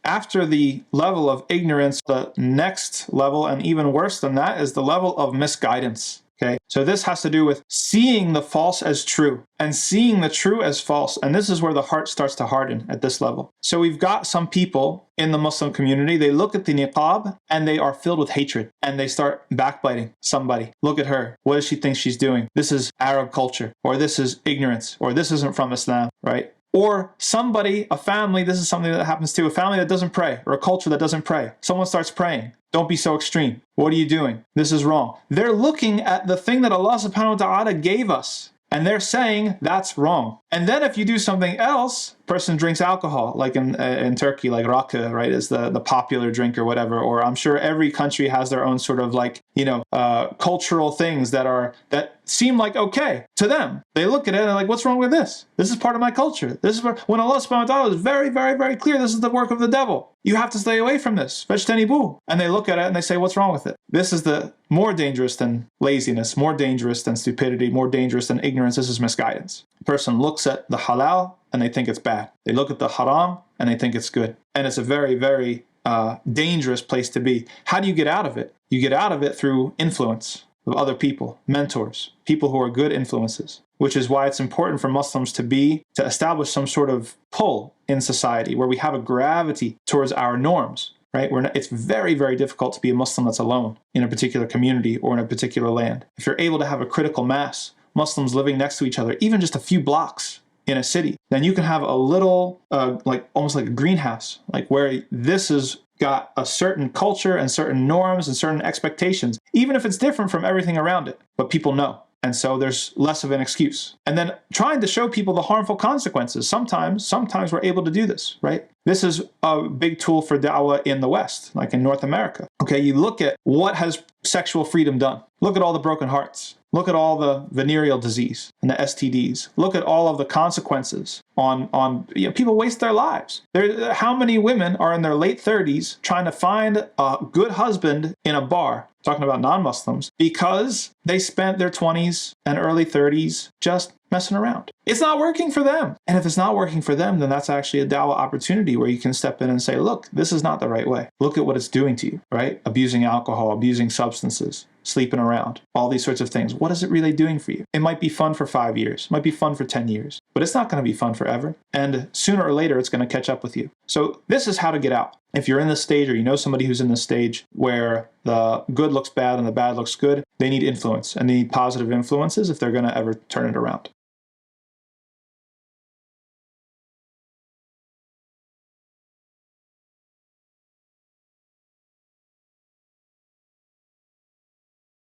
After the level of ignorance, the next level, and even worse than that, is the level of misguidance. Okay, so this has to do with seeing the false as true and seeing the true as false. And this is where the heart starts to harden at this level. So we've got some people in the Muslim community, they look at the niqab and they are filled with hatred and they start backbiting somebody. Look at her. What does she think she's doing? This is Arab culture, or this is ignorance, or this isn't from Islam, right? Or somebody, a family, this is something that happens to a family that doesn't pray, or a culture that doesn't pray. Someone starts praying. Don't be so extreme. What are you doing? This is wrong. They're looking at the thing that Allah subhanahu wa ta'ala gave us, and they're saying that's wrong. And then if you do something else, person drinks alcohol, like in Turkey, like rakı, right, is the popular drink or whatever. Or I'm sure every country has their own sort of like, cultural things that seem like okay to them. They look at it and they're like, what's wrong with this? This is part of my culture. This is when Allah subhanahu wa ta'ala is very, very, very clear, this is the work of the devil. You have to stay away from this. Fajtanibu. And they look at it and they say, what's wrong with it? This is the more dangerous than laziness, more dangerous than stupidity, more dangerous than ignorance. This is misguidance. A person looks at the halal and they think it's bad. They look at the haram and they think it's good. And it's a very, very dangerous place to be. How do you get out of it? You get out of it through influence of other people, mentors, people who are good influences, which is why it's important for Muslims to establish some sort of pull in society where we have a gravity towards our norms, right? It's very, very difficult to be a Muslim that's alone in a particular community or in a particular land. If you're able to have a critical mass, Muslims living next to each other, even just a few blocks in a city, then you can have a little, almost like a greenhouse, like where this has got a certain culture and certain norms and certain expectations, even if it's different from everything around it, but people know. And so there's less of an excuse. And then trying to show people the harmful consequences. Sometimes we're able to do this, right? This is a big tool for da'wah in the West, like in North America. Okay, you look at what has sexual freedom done. Look at all the broken hearts. Look at all the venereal disease and the STDs. Look at all of the consequences on people waste their lives. How many women are in their late 30s trying to find a good husband in a bar, talking about non-Muslims, because they spent their 20s and early 30s just messing around. It's not working for them. And if it's not working for them, then that's actually a dawah opportunity where you can step in and say, look, this is not the right way. Look at what it's doing to you, right? Abusing alcohol, abusing substances, sleeping around, all these sorts of things. What is it really doing for you? It might be fun for 5 years, might be fun for 10 years, but it's not going to be fun forever. And sooner or later, it's going to catch up with you. So this is how to get out. If you're in this stage, or you know somebody who's in this stage where the good looks bad and the bad looks good, they need influence, and they need positive influences if they're going to ever turn it around.